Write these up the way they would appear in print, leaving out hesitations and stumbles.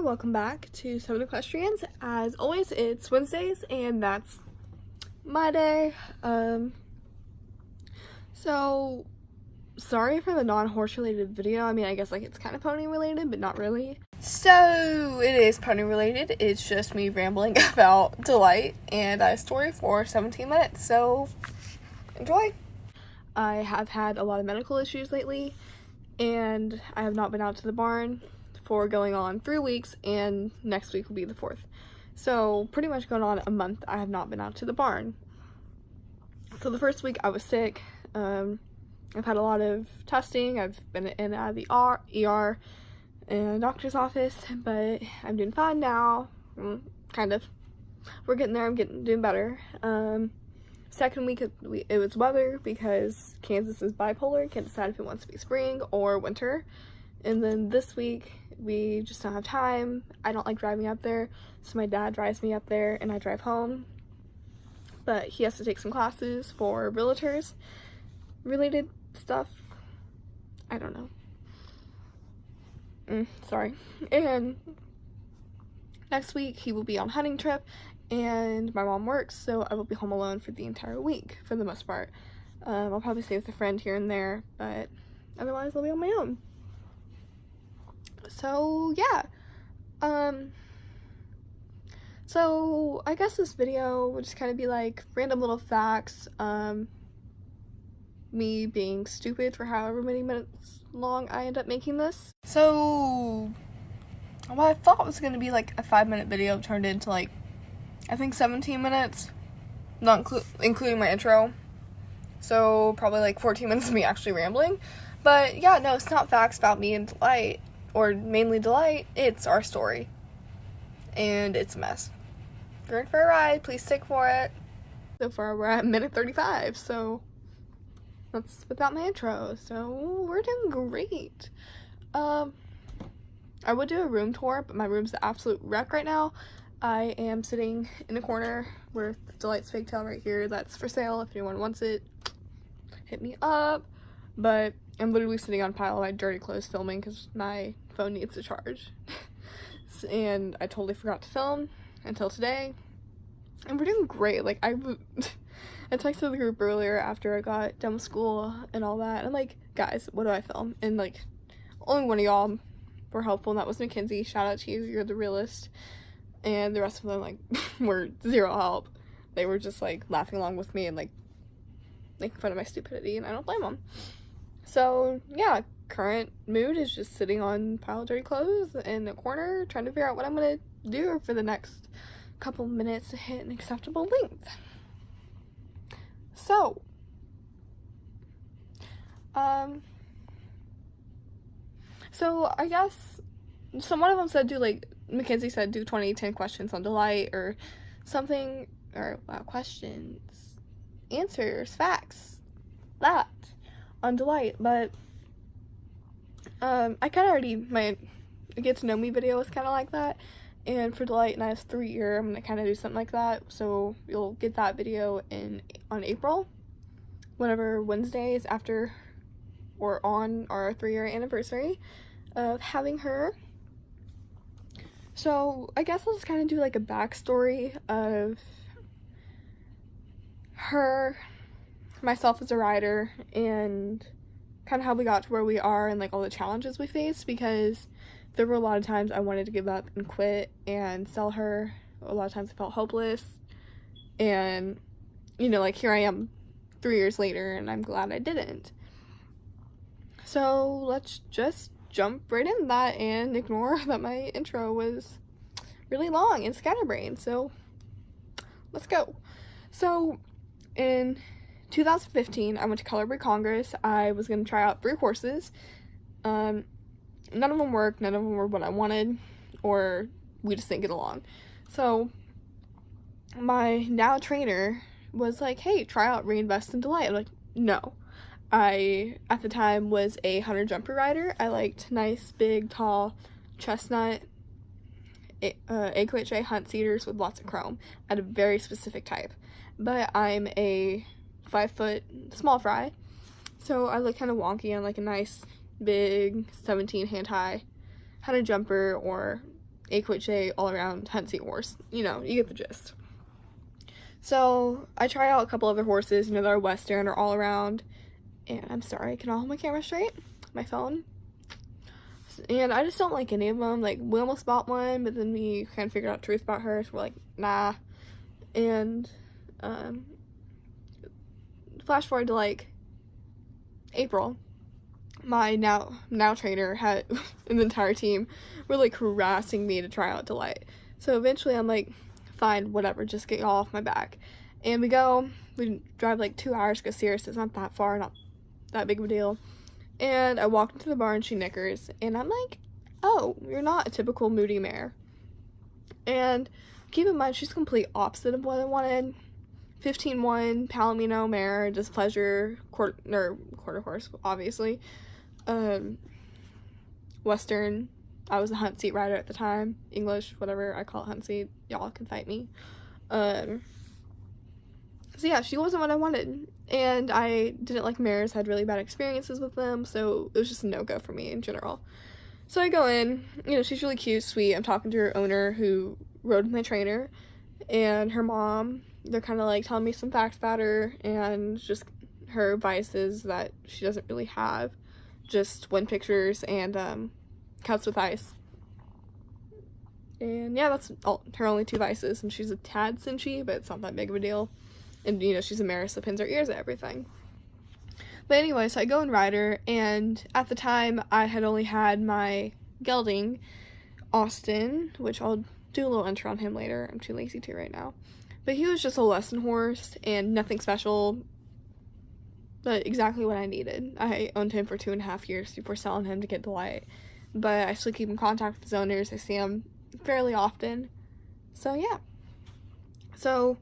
welcome back to Seven Equestrians. As always, it's Wednesdays and that's my day. So sorry for the non-horse related video. I mean, I guess like it's kind of pony related, but not really. So it is pony related. It's just me rambling about Delight and a story for 17 minutes. So enjoy. I have had a lot of medical issues lately and I have not been out to the barn for going on 3 weeks, and next week will be the 4th. So pretty much going on a month I have not been out to the barn. So the first week I was sick. I've had a lot of testing. I've been in and out of the ER and doctor's office, but I'm doing fine now. Kind of. We're getting there. I'm doing better. Second week it was weather because Kansas is bipolar. Can't decide if it wants to be spring or winter. And then this week we just don't have time. I don't like driving up there, so my dad drives me up there and I drive home. But he has to take some classes for realtors related stuff. I don't know. Sorry. And next week he will be on hunting trip and my mom works, so I will be home alone for the entire week for the most part. I'll probably stay with a friend here and there, but otherwise I'll be on my own. So yeah, so I guess this video would just kind of be like random little facts, me being stupid for however many minutes long I end up making this. So what I thought was going to be like a 5-minute video turned into like, I think 17 minutes, not including my intro, so probably like 14 minutes of me actually rambling. But yeah, no, it's not facts about me and Delight, or mainly Delight. It's our story, and it's a mess. If you're in for a ride, please stick for it. So far we're at minute 35, so that's without my intro, so we're doing great. I would do a room tour, but my room's an absolute wreck right now. I am sitting in a corner with Delight's fake tail right here. That's for sale. If anyone wants it, hit me up. But I'm literally sitting on a pile of my dirty clothes filming because my phone needs to charge. And I totally forgot to film until today. And we're doing great. Like, I texted the group earlier after I got done with school and all that. I'm like, guys, what do I film? And like, only one of y'all were helpful, and that was Mackenzie. Shout out to you. You're the realist. And the rest of them, like, were zero help. They were just, like, laughing along with me and, like, making fun of my stupidity, and I don't blame them. So, yeah, current mood is just sitting on a pile of dirty clothes in a corner, trying to figure out what I'm going to do for the next couple minutes to hit an acceptable length. So, I guess, so one of them said Mackenzie said do 10 questions on Delight or something, or questions, answers, facts, that on Delight, but I kind of already, my get to know me video was kind of like that, and for Delight and I's 3-year, I'm gonna kind of do something like that, so you'll get that video on April, whenever Wednesdays after or on our 3-year anniversary of having her. So I guess I'll just kind of do like a backstory of her, myself as a rider, and kind of how we got to where we are and like all the challenges we faced, because there were a lot of times I wanted to give up and quit and sell her. A lot of times I felt hopeless, and you know, like here I am 3 years later and I'm glad I didn't. So let's just jump right into that and ignore that my intro was really long and scatterbrained. So let's go. So in 2015 I went to Color Breed Congress. I was going to try out 3 horses. None of them worked, none of them were what I wanted, or we just didn't get along. So my now trainer was like, hey, try out Reinvest in Delight. I'm like, no. I, at the time, was a hunter jumper rider. I liked nice, big, tall, chestnut, AQHA hunt cedars with lots of chrome at a very specific type. But I'm a 5-foot small fry, so I look kind of wonky on like a nice, big, 17 hand high hunter jumper or 8-foot all-around hunt seat horse. You know, you get the gist. So I tried out a couple other horses, you know, that are Western or all-around. And I'm sorry, can I hold my camera straight? My phone? And I just don't like any of them. Like, we almost bought one, but then we kind of figured out the truth about her, so we're like, nah. And, flash forward to, like, April. My now trainer had, and the entire team were, like, harassing me to try out Lite. So eventually I'm like, fine, whatever, just get y'all off my back. And we drive, like, 2 hours to go see her, so it's not that far, not that big of a deal. And I walked into the barn, she knickers, and I'm like, oh, you're not a typical moody mare. And keep in mind, she's the complete opposite of what I wanted. 15-1, Palomino mare, displeasure, quarter horse, obviously. Western, I was a hunt seat rider at the time. English, whatever, I call it hunt seat. Y'all can fight me. So yeah, she wasn't what I wanted, and I didn't like mares, had really bad experiences with them, so it was just a no-go for me in general. So I go in, you know, she's really cute, sweet. I'm talking to her owner who rode with my trainer, and her mom. They're kind of like telling me some facts about her and just her vices that she doesn't really have, just win pictures and cuts with ice. And yeah, that's her only 2 vices, and she's a tad cinchy, but it's not that big of a deal. And, you know, she's a mare, so pins her ears at everything. But anyway, so I go and ride her, and at the time, I had only had my gelding, Austin, which I'll do a little intro on him later. I'm too lazy to right now. But he was just a lesson horse, and nothing special, but exactly what I needed. I owned him for 2.5 years before selling him to get Lite. But I still keep in contact with his owners. I see him fairly often. So, yeah. So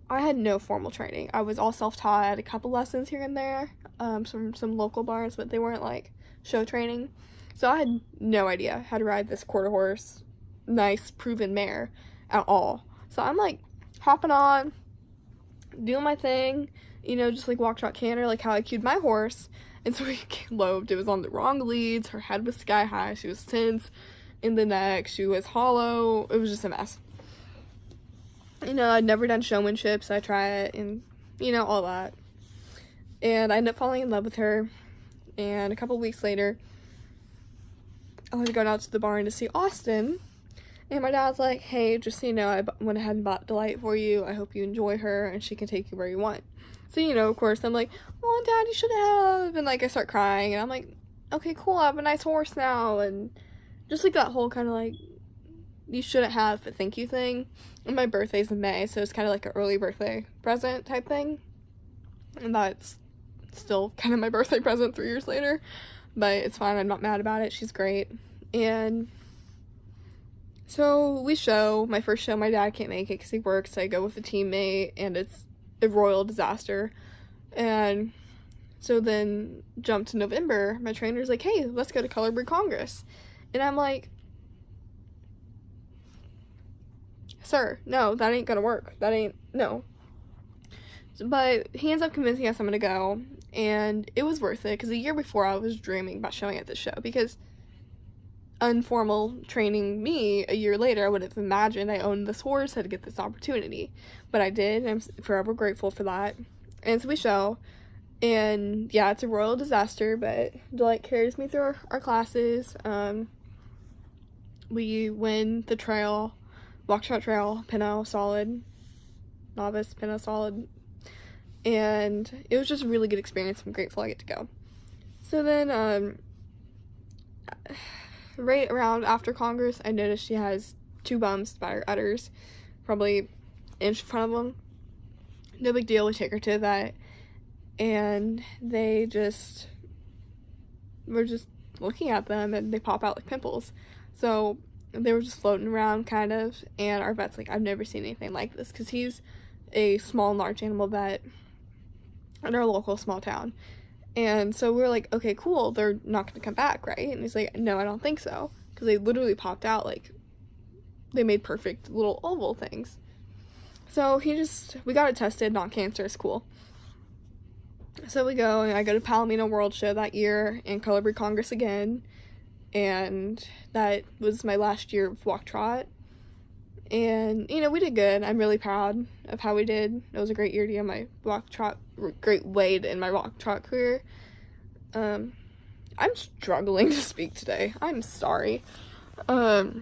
I had no formal training. I was all self-taught. I had a couple lessons here and there, some local bars, but they weren't like show training. So I had no idea how to ride this quarter horse, nice, proven mare at all. So I'm like hopping on, doing my thing, you know, just like walk, trot, canter, like how I cued my horse. And so we loped. It was on the wrong leads. Her head was sky high. She was tense in the neck. She was hollow. It was just a mess. You know, I'd never done showmanship, so I try it, and, you know, all that. And I ended up falling in love with her, and a couple weeks later, I was going out to the barn to see Austin, and my dad's like, hey, just so you know, I went ahead and bought Lite for you. I hope you enjoy her, and she can take you where you want. So, you know, of course, I'm like, oh, Dad, you should have, and, like, I start crying, and I'm like, okay, cool, I have a nice horse now, and just, like, that whole kind of, like, you shouldn't have, but thank you thing. And my birthday's in May, so it's kind of like an early birthday present type thing. And that's still kind of my birthday present 3 years later. But it's fine, I'm not mad about it. She's great. And so we show. My first show, my dad can't make it because he works. So I go with a teammate, and it's a royal disaster. And so then jump to November. My trainer's like, hey, let's go to Color Breed Congress. And I'm like, sir, no, that ain't gonna work. No. But he ends up convincing us I'm gonna go, and it was worth it, because the year before I was dreaming about showing at this show, because informal training me, a year later, I would have imagined I owned this horse, had to get this opportunity. But I did, and I'm forever grateful for that. And so we show, and yeah, it's a royal disaster, but Delight carries me through our classes. We win the trail, walk trot trail, Pinot solid, novice Pinot solid, and it was just a really good experience. I'm grateful I get to go. So then, right around after Congress, I noticed she has 2 bumps by her udders, probably an inch in front of them. No big deal, we take her to that, and they just, we're just looking at them, and they pop out like pimples. So they were just floating around, kind of, and our vet's like, I've never seen anything like this, because he's a small large animal vet in our local small town. And so we were like, okay, cool, they're not going to come back, right? And he's like, no, I don't think so, because they literally popped out, like, they made perfect little oval things. So we got it tested, not cancerous, cool. So we go, and I go to Palomino World Show that year, and Color Breed Congress again, and that was my last year of walk trot. And, you know, we did good. I'm really proud of how we did. It was a great year to get my walk trot, great way to end my walk trot career. I'm struggling to speak today. I'm sorry. So,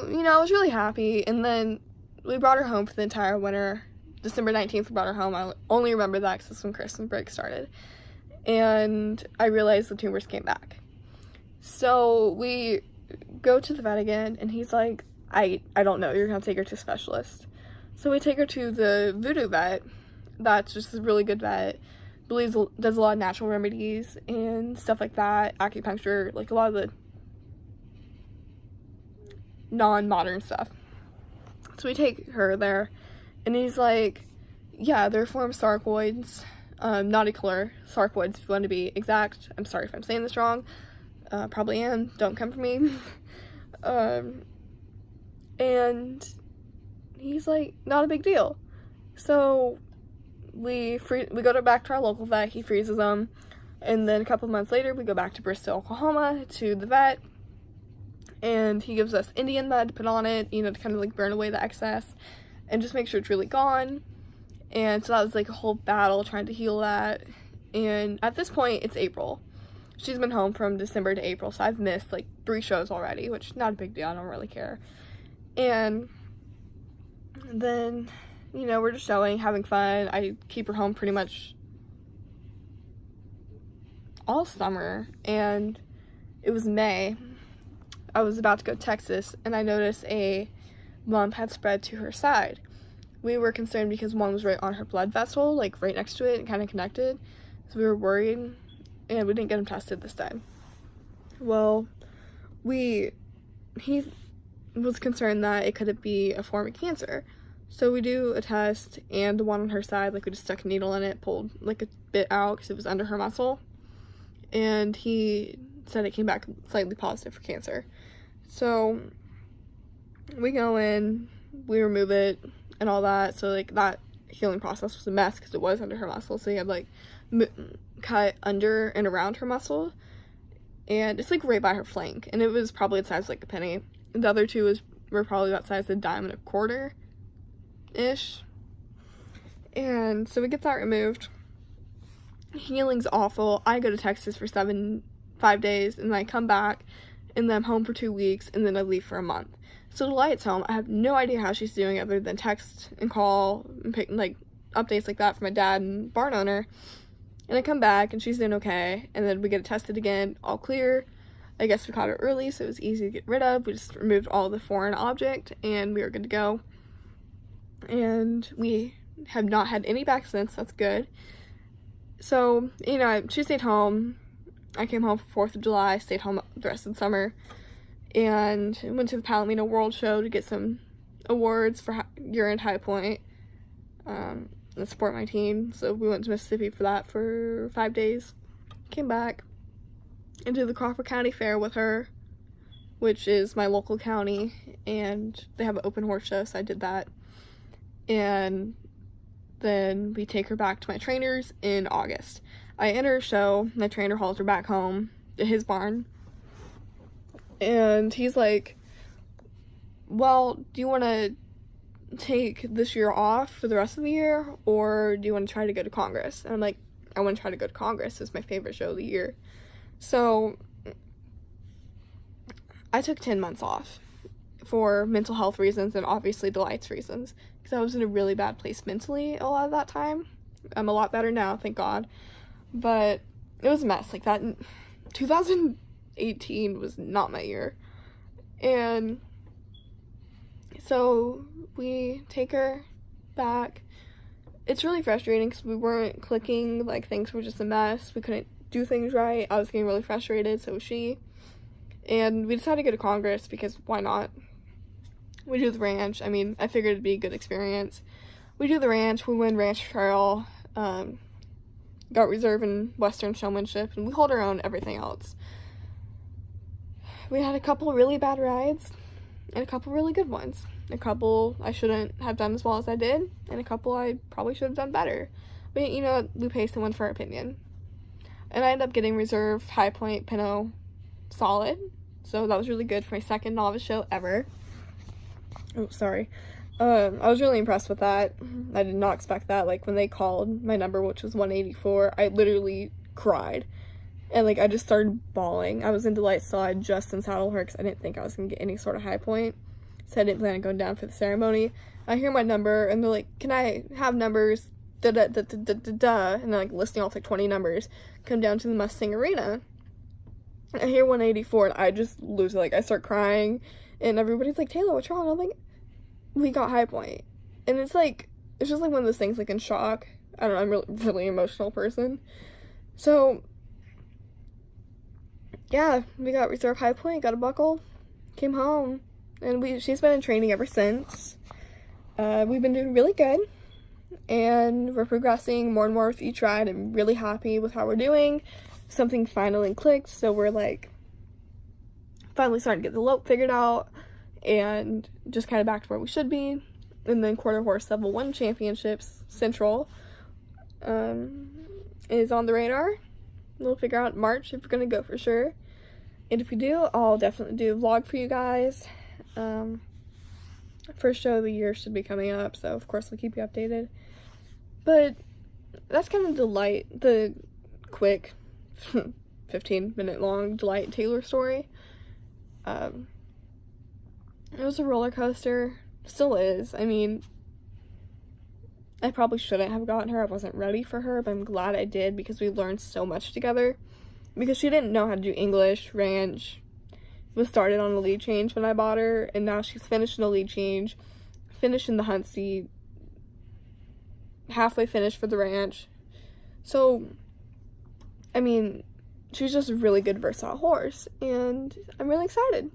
you know, I was really happy, and then we brought her home for the entire winter. December 19th, we brought her home. I only remember that because that's when Christmas break started. And I realized the tumors came back. So we go to the vet again, and he's like, I don't know, you're gonna take her to a specialist. So we take her to the voodoo vet. That's just a really good vet. Believes does a lot of natural remedies and stuff like that, acupuncture, like a lot of the non-modern stuff. So we take her there, and he's like, yeah, they're formed sarcoids, nauticular sarcoids if you want to be exact. I'm sorry if I'm saying this wrong. Probably am. Don't come for me. And he's like, not a big deal. So we go back to our local vet. He freezes them, and then a couple months later we go back to Bristol, Oklahoma to the vet, and he gives us Indian mud to put on it, you know, to kind of like burn away the excess and just make sure it's really gone. And so that was like a whole battle trying to heal that. And at this point it's April. She's been home from December to April, so I've missed like 3 shows already, which not a big deal. I don't really care. And then, you know, we're just showing, having fun. I keep her home pretty much all summer, and it was May. I was about to go to Texas, and I noticed a lump had spread to her side. We were concerned because one was right on her blood vessel, like right next to it and kind of connected, so we were worried, and we didn't get him tested this time. Well, he was concerned that it could be a form of cancer. So we do a test, and the one on her side, like we just stuck a needle in it, pulled like a bit out because it was under her muscle, and he said it came back slightly positive for cancer. So we go in, we remove it and all that. So like that healing process was a mess because it was under her muscle, so he had like cut under and around her muscle, and it's like right by her flank, and it was probably the size of like a penny. The other two were probably about the size of a dime and a quarter ish. And so we get that removed. Healing's awful. I go to Texas for 5 days, and then I come back, and then I'm home for 2 weeks, and then I leave for a month. So Lite's home. I have no idea how she's doing other than text and call and pick like updates like that from my dad and barn owner. And I come back, and she's doing okay, and then we get it tested again, all clear. I guess we caught it early, so it was easy to get rid of. We just removed all the foreign object, and we were good to go. And we have not had any back since. That's good. So, you know, she stayed home. I came home for 4th of July, stayed home the rest of the summer, and went to the Palomino World Show to get some awards for year-end high point, and support my team. So we went to Mississippi for that for 5 days. Came back and did the Crawford County Fair with her, which is my local county, and they have an open horse show, so I did that. And then we take her back to my trainer's in August. I enter a show, my trainer hauls her back home to his barn, and he's like, well, do you want to take this year off for the rest of the year, or do you want to try to go to Congress? And I'm like, I want to try to go to Congress. It's my favorite show of the year. So I took 10 months off for mental health reasons and obviously Lite's reasons, because I was in a really bad place mentally a lot of that time. I'm a lot better now, thank God, but it was a mess. Like that 2018 was not my year. And so we take her back. It's really frustrating because we weren't clicking, like things were just a mess. We couldn't do things right. I was getting really frustrated, so was she. And we decided to go to Congress because why not? We do the ranch. I mean, I figured it'd be a good experience. We do the ranch, we win ranch trail, got reserve and Western showmanship, and we hold our own everything else. We had a couple really bad rides and a couple really good ones. A couple I shouldn't have done as well as I did, and a couple I probably should have done better. But you know, we pay someone for our opinion. And I ended up getting reserve, high point, Pinot, solid. So that was really good for my second novice show ever. Oh, sorry. I was really impressed with that. I did not expect that. Like, when they called my number, which was 184, I literally cried. And, like, I just started bawling. I was in Lite, so I just unsaddled her because I didn't think I was going to get any sort of high point. So I didn't plan on going down for the ceremony. I hear my number, and they're like, can I have numbers? Da-da-da-da-da-da-da. And they're, like, listing off, like, 20 numbers. Come down to the Mustang Arena. I hear 184, and I just lose it. Like, I start crying, and everybody's like, Taylor, what's wrong? I'm like, we got high point. And it's like, it's just like one of those things, like, in shock. I don't know, I'm a really emotional person. So, yeah, we got reserve high point, got a buckle, came home, and she's been in training ever since. We've been doing really good, and we're progressing more and more with each ride. I'm really happy with how we're doing. Something finally clicked, so we're, like, finally starting to get the lope figured out, and just kind of back to where we should be. And then quarter horse level 1 championships central is on the radar. We'll figure out in March if we're gonna go for sure, and if we do, I'll definitely do a vlog for you guys. First show of the year should be coming up, so of course I'll keep you updated. But that's kind of the quick 15-minute long Lite Taylor story. It was a roller coaster, still is. I mean, I probably shouldn't have gotten her, I wasn't ready for her, but I'm glad I did because we learned so much together. Because she didn't know how to do English, ranch, was started on the lead change when I bought her, and now she's finished in the lead change, finished in the hunt seat, halfway finished for the ranch. So, I mean, she's just a really good versatile horse, and I'm really excited.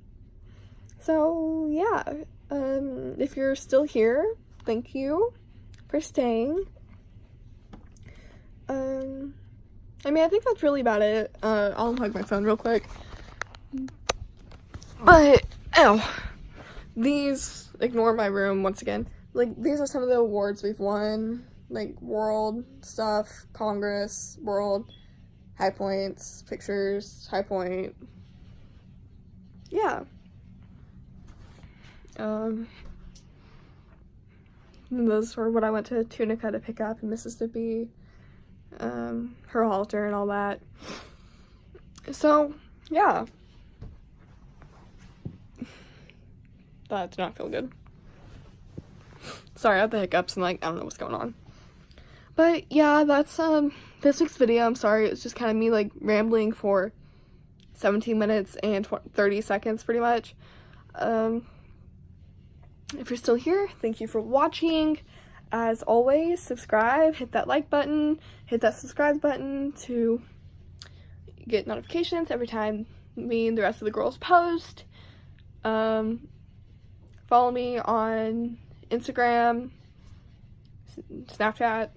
So, yeah, if you're still here, thank you for staying. I mean, I think that's really about it. I'll unplug my phone real quick. But, these, ignore my room once again. Like, these are some of the awards we've won. Like, world stuff, Congress, world, high points, pictures, high point. Yeah. Those were what I went to Tunica to pick up in Mississippi. Her halter and all that. So, yeah. That did not feel good. Sorry, I have the hiccups and, like, I don't know what's going on. But, yeah, that's, this week's video. I'm sorry, it's just kind of me, like, rambling for 17 minutes and 30 seconds, pretty much. If you're still here, thank you for watching. As always, subscribe, hit that like button, hit that subscribe button to get notifications every time me and the rest of the girls post. Follow me on Instagram, Snapchat.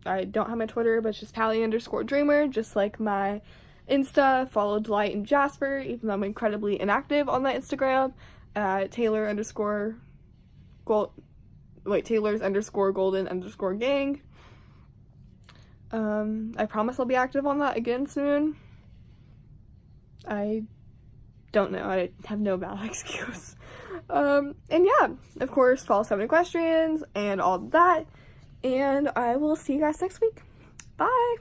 I don't have my Twitter, but it's just Pally_Dreamer, just like my Insta. Follow Lite and Jasper, even though I'm incredibly inactive on that Instagram. Taylors_golden_gang. I promise I'll be active on that again soon. I don't know, I have no valid excuse. And yeah, of course, follow 7 Equestrians and all that, and I will see you guys next week. Bye!